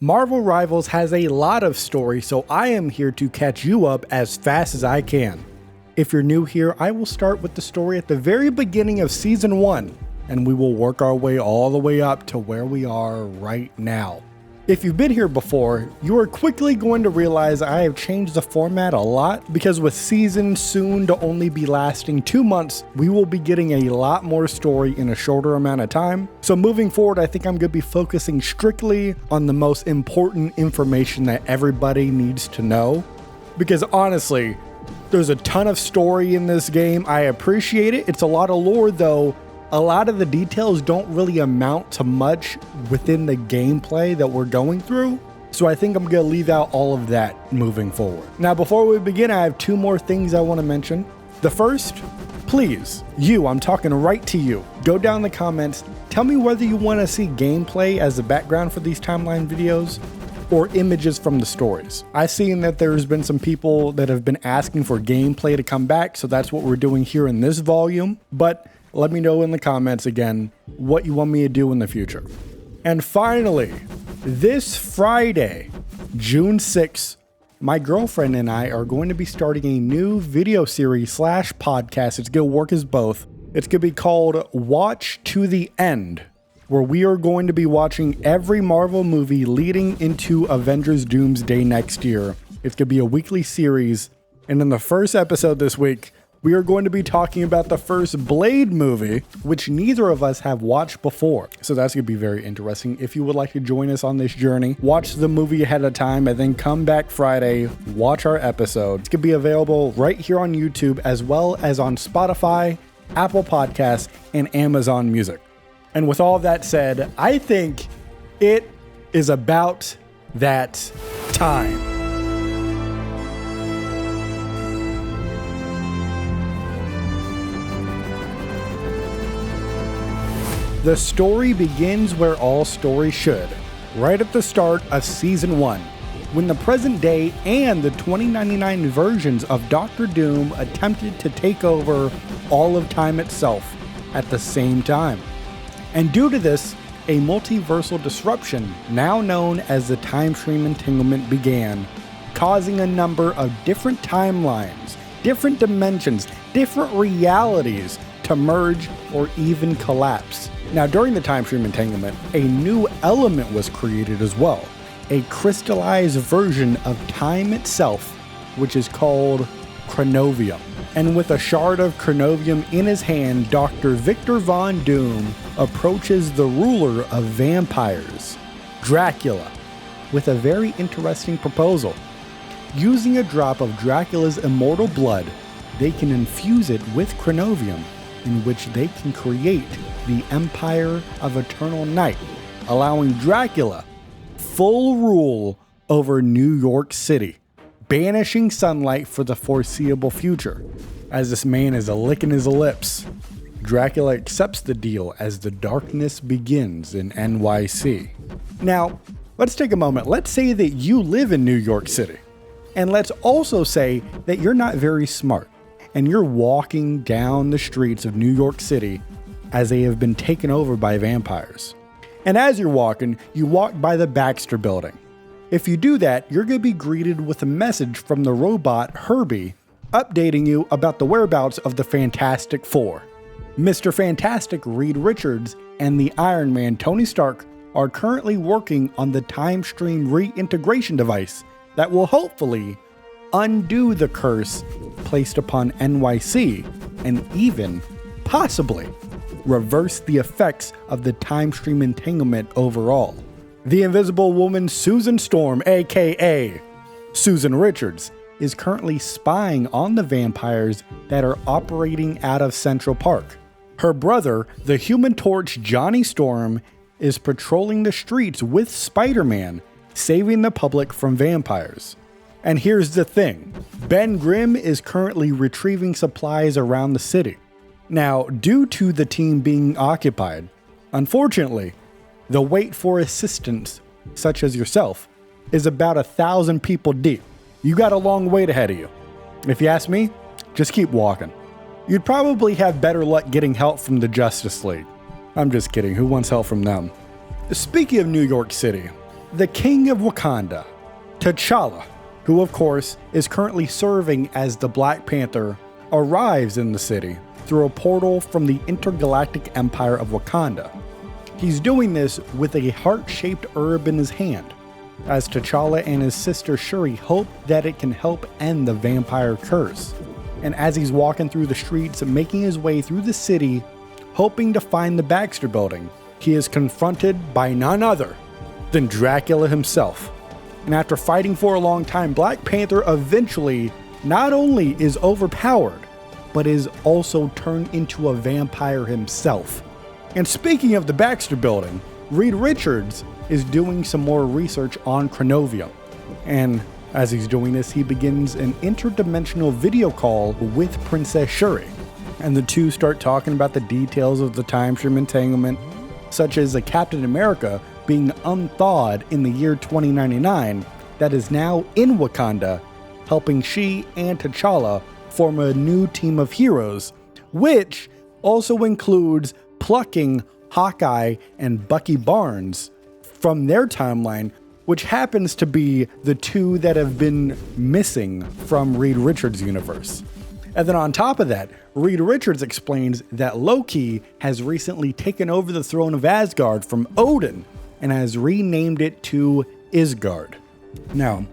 Marvel Rivals has a lot of story, so I am here to catch you up as fast as I can. If you're new here, I will start with the story at the very beginning of Season 1, and we will work our way all the way up to where we are right now. If you've been here before, you are quickly going to realize I have changed the format a lot because with season soon to only be lasting 2 months, we will be getting a lot more story in a shorter amount of time. So moving forward, I think I'm going to be focusing strictly on the most important information that everybody needs to know. Because honestly, there's a ton of story in this game. I appreciate it. It's a lot of lore though. A lot of the details don't really amount to much within the gameplay that we're going through, so I think I'm going to leave out all of that moving forward. Now, before we begin, I have 2 more things I want to mention. The first, please, I'm talking right to you, go down in the comments, tell me whether you want to see gameplay as the background for these timeline videos or images from the stories. I've seen that there's been some people that have been asking for gameplay to come back, so that's what we're doing here in this volume, but let me know in the comments again what you want me to do in the future. And finally, this Friday, June 6th, my girlfriend and I are going to be starting a new video series / podcast. It's going to work as both. It's going to be called Watch to the End, where we are going to be watching every Marvel movie leading into Avengers Doomsday next year. It's going to be a weekly series. And in the first episode this week, we are going to be talking about the first Blade movie, which neither of us have watched before. So that's going to be very interesting. If you would like to join us on this journey, watch the movie ahead of time and then come back Friday, watch our episode. It's going to be available right here on YouTube as well as on Spotify, Apple Podcasts, and Amazon Music. And with all of that said, I think it is about that time. The story begins where all stories should, right at the start of Season 1, when the present day and the 2099 versions of Doctor Doom attempted to take over all of time itself at the same time. And due to this, a multiversal disruption, now known as the time stream entanglement, began, causing a number of different timelines, different dimensions, different realities to merge or even collapse. Now, during the time stream entanglement, a new element was created as well, a crystallized version of time itself, which is called Chronovium. And with a shard of Chronovium in his hand, Dr. Victor Von Doom approaches the ruler of vampires, Dracula, with a very interesting proposal. Using a drop of Dracula's immortal blood, they can infuse it with Chronovium, in which they can create the Empire of Eternal Night, allowing Dracula full rule over New York City, banishing sunlight for the foreseeable future. As this man is licking his lips, Dracula accepts the deal as the darkness begins in NYC. Now, let's take a moment. Let's say that you live in New York City. And let's also say that you're not very smart and you're walking down the streets of New York City as they have been taken over by vampires. And as you're walking, you walk by the Baxter Building. If you do that, you're going to be greeted with a message from the robot Herbie updating you about the whereabouts of the Fantastic Four. Mr. Fantastic, Reed Richards, and the Iron Man, Tony Stark, are currently working on the time stream reintegration device that will hopefully undo the curse placed upon NYC and even, possibly, reverse the effects of the time stream entanglement overall. The Invisible Woman Susan Storm, aka Susan Richards, is currently spying on the vampires that are operating out of Central Park. Her brother, the Human Torch Johnny Storm, is patrolling the streets with Spider-Man, saving the public from vampires. And here's the thing, Ben Grimm is currently retrieving supplies around the city. Now, due to the team being occupied, unfortunately, the wait for assistance, such as yourself, is about 1,000 people deep. You got a long wait ahead of you. If you ask me, just keep walking. You'd probably have better luck getting help from the Justice League. I'm just kidding, who wants help from them? Speaking of New York City, The King of Wakanda, T'Challa, who of course is currently serving as the Black Panther, arrives in the city through a portal from the intergalactic empire of Wakanda. He's doing this with a heart-shaped herb in his hand, as T'Challa and his sister Shuri hope that it can help end the vampire curse. And as he's walking through the streets and making his way through the city, hoping to find the Baxter Building, he is confronted by none other than Dracula himself. And after fighting for a long time, Black Panther eventually not only is overpowered, but is also turned into a vampire himself. And speaking of the Baxter Building, Reed Richards is doing some more research on Cronovium. And as he's doing this, he begins an interdimensional video call with Princess Shuri. And the two start talking about the details of the time stream entanglement, such as a Captain America being unthawed in the year 2099 that is now in Wakanda, helping she and T'Challa form a new team of heroes, which also includes plucking Hawkeye and Bucky Barnes from their timeline, which happens to be the two that have been missing from Reed Richards' universe. And then on top of that, Reed Richards explains that Loki has recently taken over the throne of Asgard from Odin and has renamed it to Isgard. Now,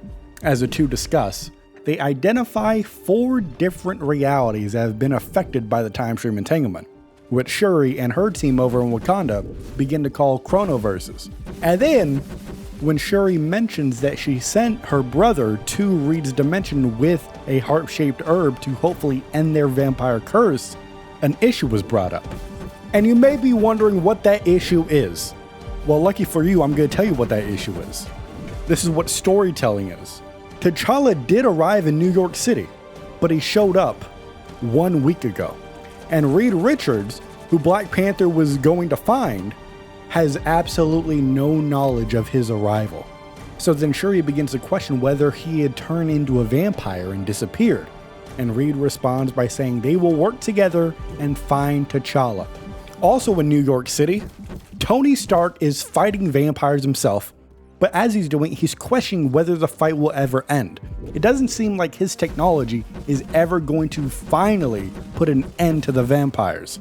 as the two discuss, they identify 4 different realities that have been affected by the time stream entanglement, which Shuri and her team over in Wakanda begin to call chronoverses. And then, when Shuri mentions that she sent her brother to Reed's dimension with a heart-shaped herb to hopefully end their vampire curse, an issue was brought up. And you may be wondering what that issue is. Well, lucky for you, I'm going to tell you what that issue is. This is what storytelling is. T'Challa did arrive in New York City, but he showed up 1 week ago. And Reed Richards, who Black Panther was going to find, has absolutely no knowledge of his arrival. So then Shuri begins to question whether he had turned into a vampire and disappeared. And Reed responds by saying they will work together and find T'Challa. Also in New York City, Tony Stark is fighting vampires himself, but as he's doing, he's questioning whether the fight will ever end. It doesn't seem like his technology is ever going to finally put an end to the vampires.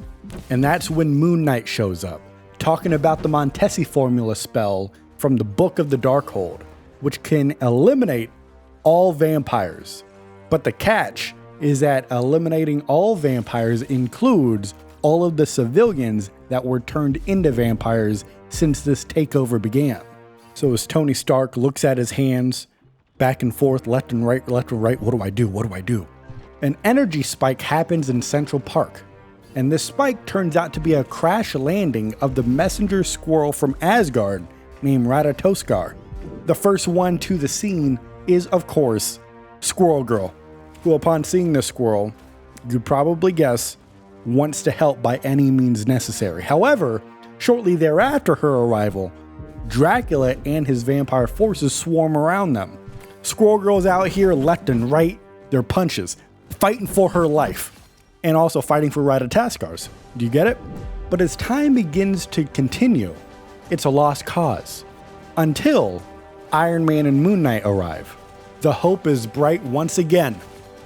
And that's when Moon Knight shows up, talking about the Montesi formula spell from the Book of the Darkhold, which can eliminate all vampires. But the catch is that eliminating all vampires includes all of the civilians that were turned into vampires since this takeover began. So as Tony Stark looks at his hands, back and forth, left and right, what do I do? An energy spike happens in Central Park, and this spike turns out to be a crash landing of the messenger squirrel from Asgard named Ratatoskar. The first one to the scene is, of course, Squirrel Girl, who upon seeing the squirrel, you'd probably guess, wants to help by any means necessary. However, shortly thereafter her arrival, Dracula and his vampire forces swarm around them. Squirrel Girl's out here left and right, their punches, fighting for her life, and also fighting for Ratataskar's. Do you get it? But as time begins to continue, it's a lost cause. Until Iron Man and Moon Knight arrive. The hope is bright once again,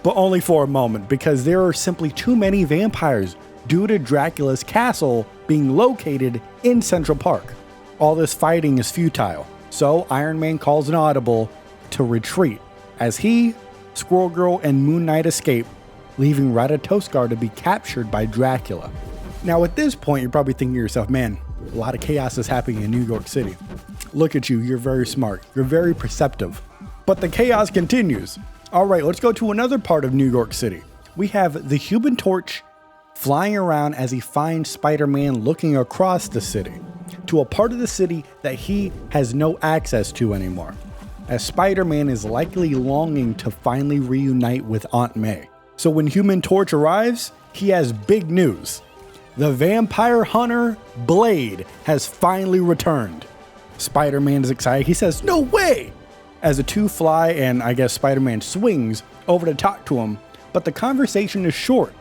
but only for a moment, because there are simply too many vampires due to Dracula's castle being located in Central Park. All this fighting is futile, so Iron Man calls an audible to retreat as he, Squirrel Girl, and Moon Knight escape, leaving Ratatoskar to be captured by Dracula. Now at this point, you're probably thinking to yourself, man, a lot of chaos is happening in New York City. Look at you, you're very smart, you're very perceptive. But the chaos continues. All right, let's go to another part of New York City. We have the Human Torch flying around as he finds Spider-Man looking across the city to a part of the city that he has no access to anymore, as Spider-Man is likely longing to finally reunite with Aunt May. So when Human Torch arrives, he has big news. The vampire hunter Blade has finally returned. Spider-Man is excited. He says, "No way!" As the two fly and I guess Spider-Man swings over to talk to him, but the conversation is short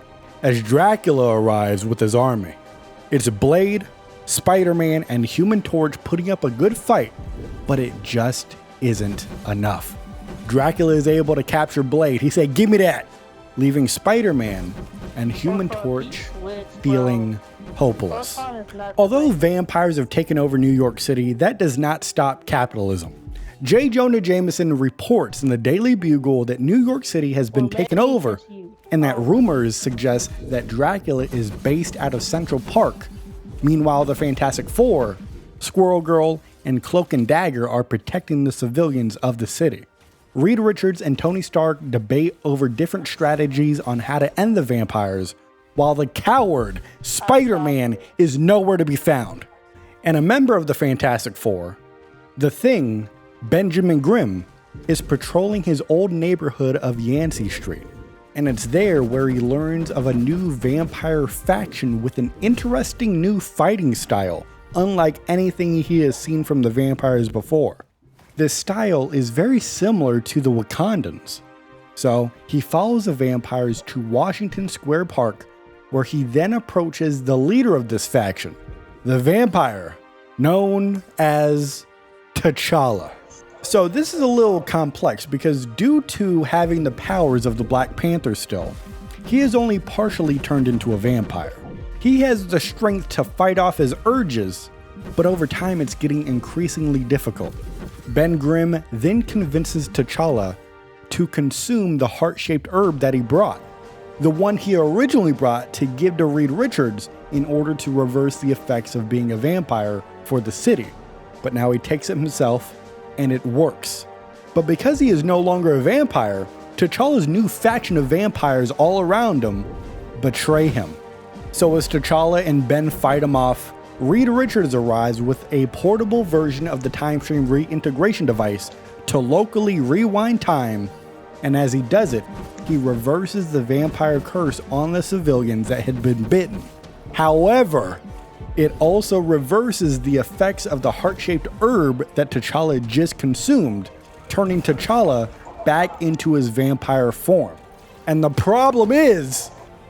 as Dracula arrives with his army. It's Blade, Spider-Man and Human Torch putting up a good fight, but it just isn't enough. Dracula is able to capture Blade. He said, "Give me that," leaving Spider-Man and Human Torch feeling hopeless. Although vampires have taken over New York City, that does not stop capitalism. J. Jonah Jameson reports in the Daily Bugle that New York City has been taken over, and that rumors suggest that Dracula is based out of Central Park. Meanwhile, the Fantastic Four, Squirrel Girl, and Cloak and Dagger are protecting the civilians of the city. Reed Richards and Tony Stark debate over different strategies on how to end the vampires, while the coward, Spider-Man, is nowhere to be found. And a member of the Fantastic Four, the Thing, Benjamin Grimm, is patrolling his old neighborhood of Yancey Street. And it's there where he learns of a new vampire faction with an interesting new fighting style, unlike anything he has seen from the vampires before. This style is very similar to the Wakandans. So he follows the vampires to Washington Square Park, where he then approaches the leader of this faction, the vampire, known as T'Challa. So this is a little complex because due to having the powers of the Black Panther still, he is only partially turned into a vampire. He has the strength to fight off his urges, but over time it's getting increasingly difficult. Ben Grimm then convinces T'Challa to consume the heart-shaped herb that he brought, the one he originally brought to give to Reed Richards in order to reverse the effects of being a vampire for the city. But now he takes it himself, and it works. But because he is no longer a vampire, T'Challa's new faction of vampires all around him betray him. So as T'Challa and Ben fight him off, Reed Richards arrives with a portable version of the time stream reintegration device to locally rewind time, and as he does it, he reverses the vampire curse on the civilians that had been bitten. However, it also reverses the effects of the heart-shaped herb that T'Challa just consumed, turning T'Challa back into his vampire form. And the problem is,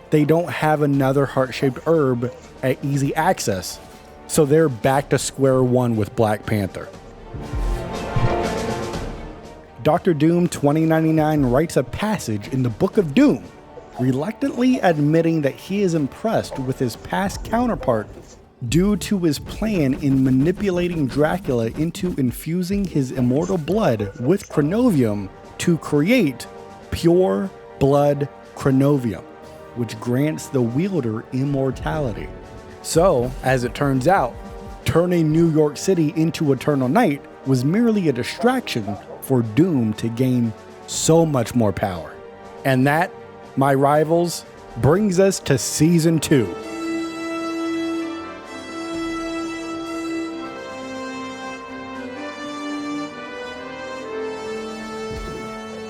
they don't have another heart-shaped herb at easy access, so they're back to square one with Black Panther. Dr. Doom 2099 writes a passage in the Book of Doom, reluctantly admitting that he is impressed with his past counterpart due to his plan in manipulating Dracula into infusing his immortal blood with Chronovium to create pure blood Chronovium, which grants the wielder immortality. So, as it turns out, turning New York City into Eternal Night was merely a distraction for Doom to gain so much more power. And that, my rivals, brings us to Season 2.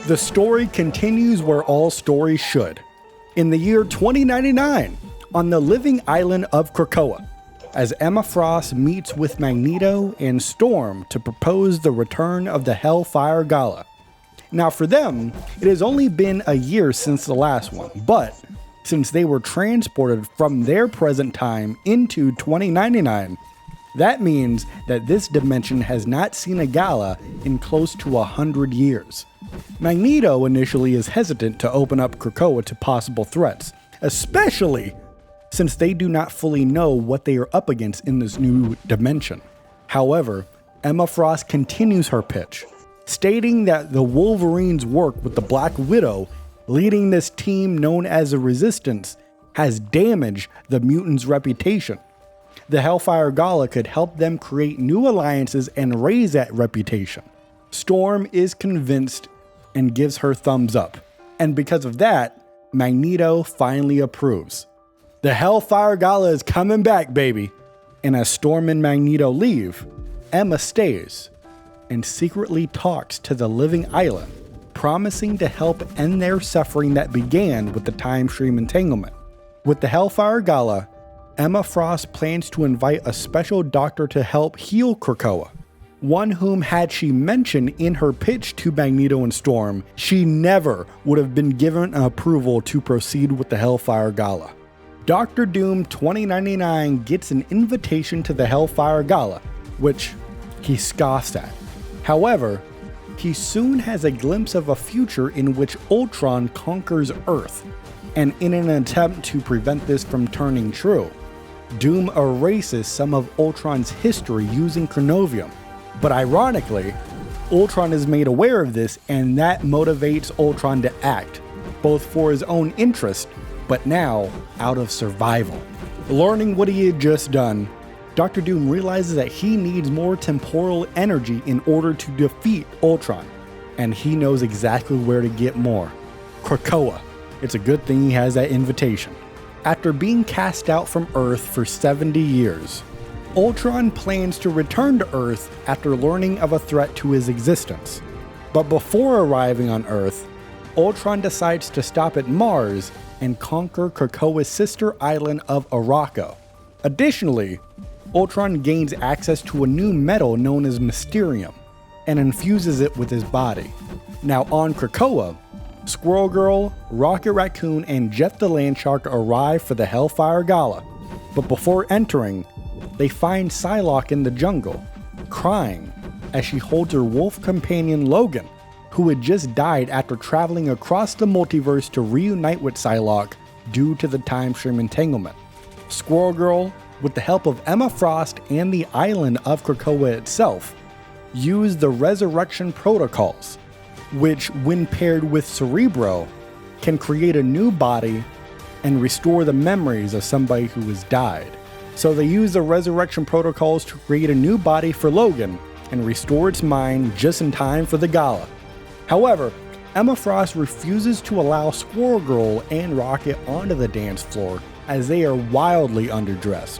The story continues where all stories should. In the year 2099, on the living island of Krakoa, as Emma Frost meets with Magneto and Storm to propose the return of the Hellfire Gala. Now for them, it has only been a year since the last one, but since they were transported from their present time into 2099, that means that this dimension has not seen a gala in close to 100 years. Magneto initially is hesitant to open up Krakoa to possible threats, especially since they do not fully know what they are up against in this new dimension. However, Emma Frost continues her pitch, stating that the Wolverines work with the Black Widow leading this team known as the Resistance has damaged the mutants' reputation. The Hellfire Gala could help them create new alliances and raise that reputation. Storm is convinced and gives her thumbs up, and because of that, Magneto finally approves. The Hellfire Gala is coming back, baby! And as Storm and Magneto leave, Emma stays and secretly talks to the living island, promising to help end their suffering that began with the time stream entanglement. With the Hellfire Gala, Emma Frost plans to invite a special doctor to help heal Krakoa, one whom, had she mentioned in her pitch to Magneto and Storm, she never would have been given an approval to proceed with the Hellfire Gala. Doctor Doom 2099 gets an invitation to the Hellfire Gala, which he scoffs at. However, he soon has a glimpse of a future in which Ultron conquers Earth, and in an attempt to prevent this from turning true, Doom erases some of Ultron's history using Chronovium. But ironically, Ultron is made aware of this, and that motivates Ultron to act, both for his own interest, but now out of survival. Learning what he had just done, Doctor Doom realizes that he needs more temporal energy in order to defeat Ultron, and he knows exactly where to get more. Krakoa. It's a good thing he has that invitation. After being cast out from Earth for 70 years, Ultron plans to return to Earth after learning of a threat to his existence. But before arriving on Earth, Ultron decides to stop at Mars and conquer Krakoa's sister island of Arakko. Additionally, Ultron gains access to a new metal known as Mysterium and infuses it with his body. Now on Krakoa, Squirrel Girl, Rocket Raccoon, and Jet the Landshark arrive for the Hellfire Gala, but before entering, they find Psylocke in the jungle, crying as she holds her wolf companion Logan, who had just died after traveling across the multiverse to reunite with Psylocke due to the time stream entanglement. Squirrel Girl, with the help of Emma Frost and the island of Krakoa itself, use the resurrection protocols, which, when paired with Cerebro, can create a new body and restore the memories of somebody who has died. So they use the resurrection protocols to create a new body for Logan and restore its mind just in time for the gala. However, Emma Frost refuses to allow Squirrel Girl and Rocket onto the dance floor as they are wildly underdressed.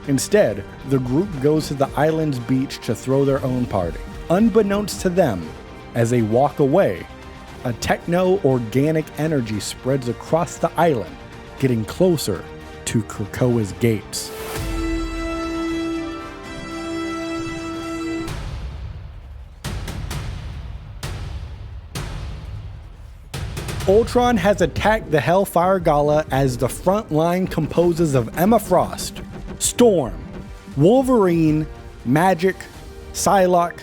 Instead, the group goes to the island's beach to throw their own party. Unbeknownst to them, as they walk away, a techno-organic energy spreads across the island, getting closer to Krakoa's gates. Ultron has attacked the Hellfire Gala as the front line composes of Emma Frost, Storm, Wolverine, Magic, Psylocke,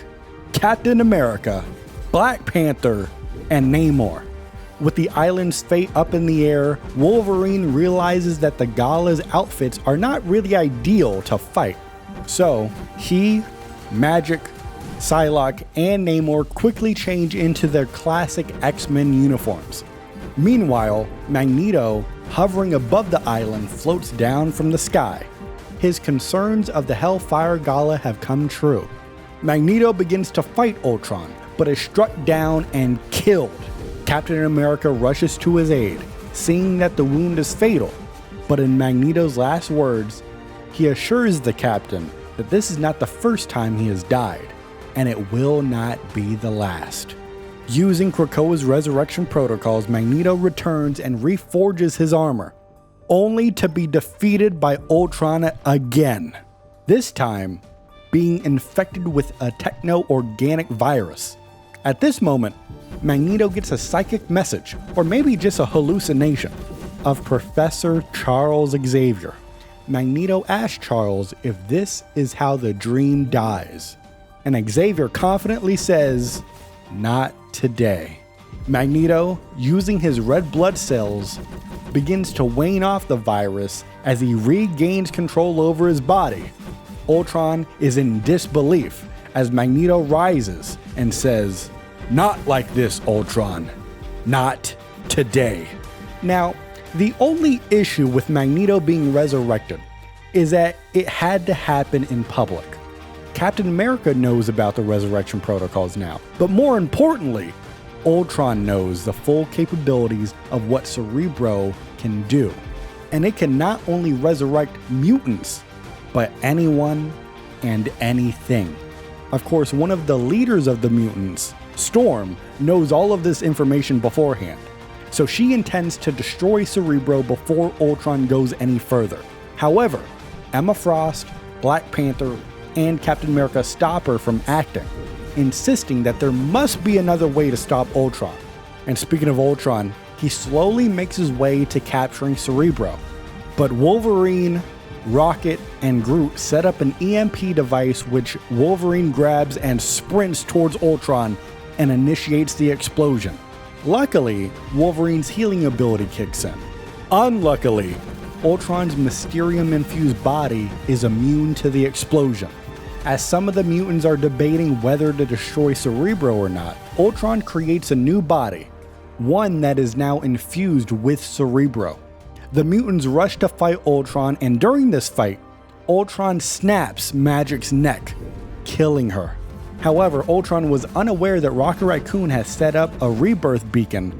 Captain America, Black Panther, and Namor. With the island's fate up in the air, Wolverine realizes that the gala's outfits are not really ideal to fight. So, he, Magic, Psylocke, and Namor quickly change into their classic X-Men uniforms. Meanwhile, Magneto, hovering above the island, floats down from the sky. His concerns of the Hellfire Gala have come true. Magneto begins to fight Ultron, but is struck down and killed. Captain America rushes to his aid, seeing that the wound is fatal, but in Magneto's last words, he assures the Captain that this is not the first time he has died, and it will not be the last. Using Krakoa's resurrection protocols, Magneto returns and reforges his armor, only to be defeated by Ultron again. This time, being infected with a techno-organic virus. At this moment, Magneto gets a psychic message, or maybe just a hallucination, of Professor Charles Xavier. Magneto asks Charles if this is how the dream dies, and Xavier confidently says, "Not today." Magneto, using his red blood cells, begins to wane off the virus as he regains control over his body. Ultron is in disbelief as Magneto rises and says, "Not like this, Ultron. Not today." Now, the only issue with Magneto being resurrected is that it had to happen in public. Captain America knows about the resurrection protocols now, but more importantly, Ultron knows the full capabilities of what Cerebro can do. And it can not only resurrect mutants, but anyone and anything. Of course, one of the leaders of the mutants, Storm, knows all of this information beforehand, so she intends to destroy Cerebro before Ultron goes any further. However, Emma Frost, Black Panther, and Captain America stop her from acting, insisting that there must be another way to stop Ultron. And speaking of Ultron, he slowly makes his way to capturing Cerebro. But Wolverine, Rocket, and Groot set up an EMP device which Wolverine grabs and sprints towards Ultron and initiates the explosion. Luckily, Wolverine's healing ability kicks in. Unluckily, Ultron's Mysterium-infused body is immune to the explosion. As some of the mutants are debating whether to destroy Cerebro or not, Ultron creates a new body, one that is now infused with Cerebro. The mutants rush to fight Ultron, and during this fight, Ultron snaps Magic's neck, killing her. However, Ultron was unaware that Rocket Raccoon has set up a rebirth beacon,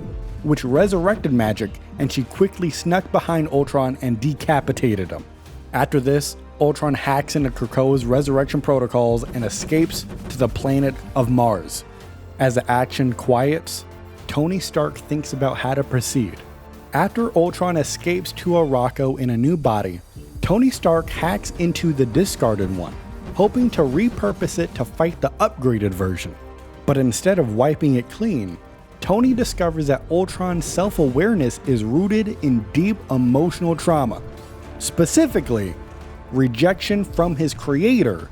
which resurrected Magic, and she quickly snuck behind Ultron and decapitated him. After this, Ultron hacks into Krakoa's resurrection protocols and escapes to the planet of Mars. As the action quiets, Tony Stark thinks about how to proceed. After Ultron escapes to Arakko in a new body, Tony Stark hacks into the discarded one, hoping to repurpose it to fight the upgraded version. But instead of wiping it clean, Tony discovers that Ultron's self-awareness is rooted in deep emotional trauma. Specifically, rejection from his creator,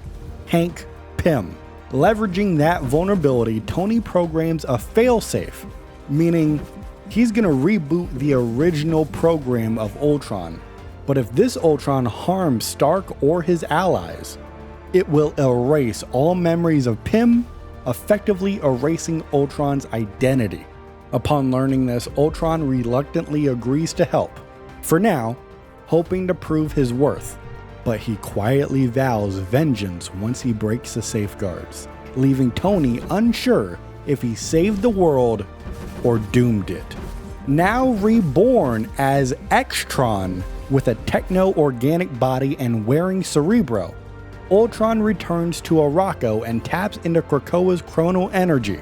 Hank Pym. Leveraging that vulnerability, Tony programs a failsafe, meaning he's gonna reboot the original program of Ultron. But if this Ultron harms Stark or his allies, it will erase all memories of Pym, effectively erasing Ultron's identity. Upon learning this, Ultron reluctantly agrees to help, for now, hoping to prove his worth. But he quietly vows vengeance once he breaks the safeguards, leaving Tony unsure if he saved the world or doomed it. Now reborn as Xtron with a techno-organic body and wearing Cerebro, Ultron returns to Arakko and taps into Krakoa's chrono energy,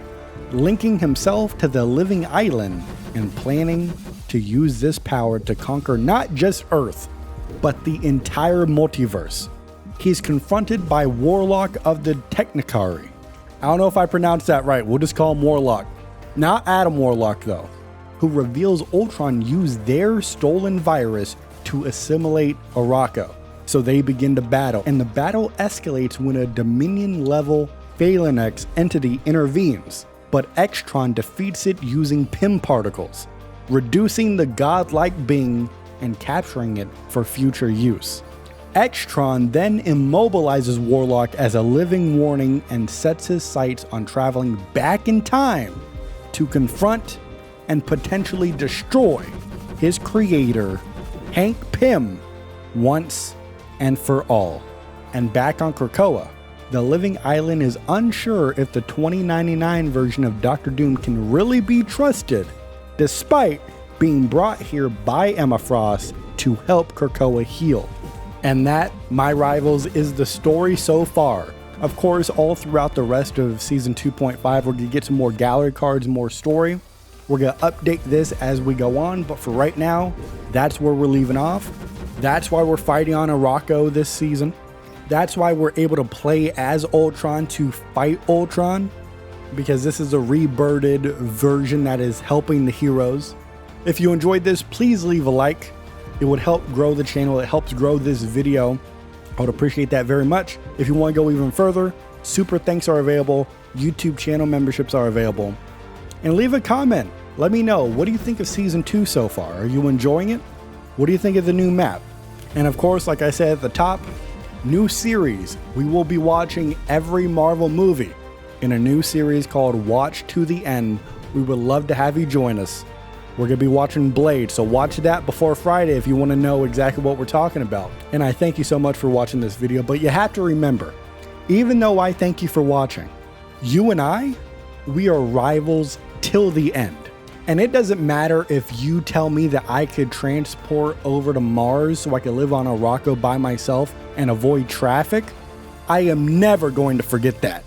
linking himself to the living island and planning to use this power to conquer not just Earth, but the entire multiverse. He's confronted by Warlock of the Technicari. I don't know if I pronounced that right, we'll just call him Warlock. Not Adam Warlock though, who reveals Ultron used their stolen virus to assimilate Arakko. So they begin to battle, and the battle escalates when a Dominion-level Phalanx entity intervenes, but Xtron defeats it using Pym particles, reducing the godlike being and capturing it for future use. Xtron then immobilizes Warlock as a living warning and sets his sights on traveling back in time to confront and potentially destroy his creator, Hank Pym, once and for all. And back on Krakoa, the living island is unsure if the 2099 version of Doctor Doom can really be trusted, despite being brought here by Emma Frost to help Krakoa heal. And that, my rivals, is the story so far. Of course, all throughout the rest of season 2.5, we're gonna get some more gallery cards, more story. We're gonna update this as we go on, but for right now, that's where we're leaving off. That's why we're fighting on Arakko this season. That's why we're able to play as Ultron to fight Ultron, because this is a rebirthed version that is helping the heroes. If you enjoyed this, please leave a like. It would help grow the channel. It helps grow this video. I would appreciate that very much. If you want to go even further, super thanks are available. YouTube channel memberships are available. And leave a comment. Let me know, what do you think of season 2 so far? Are you enjoying it? What do you think of the new map? And of course, like I said at the top, new series. We will be watching every Marvel movie in a new series called Watch to the End. We would love to have you join us. We're going to be watching Blade, so watch that before Friday if you want to know exactly what we're talking about. And I thank you so much for watching this video, but you have to remember, even though I thank you for watching, you and I, we are rivals till the end. And it doesn't matter if you tell me that I could transport over to Mars so I could live on Arakko by myself and avoid traffic. I am never going to forget that.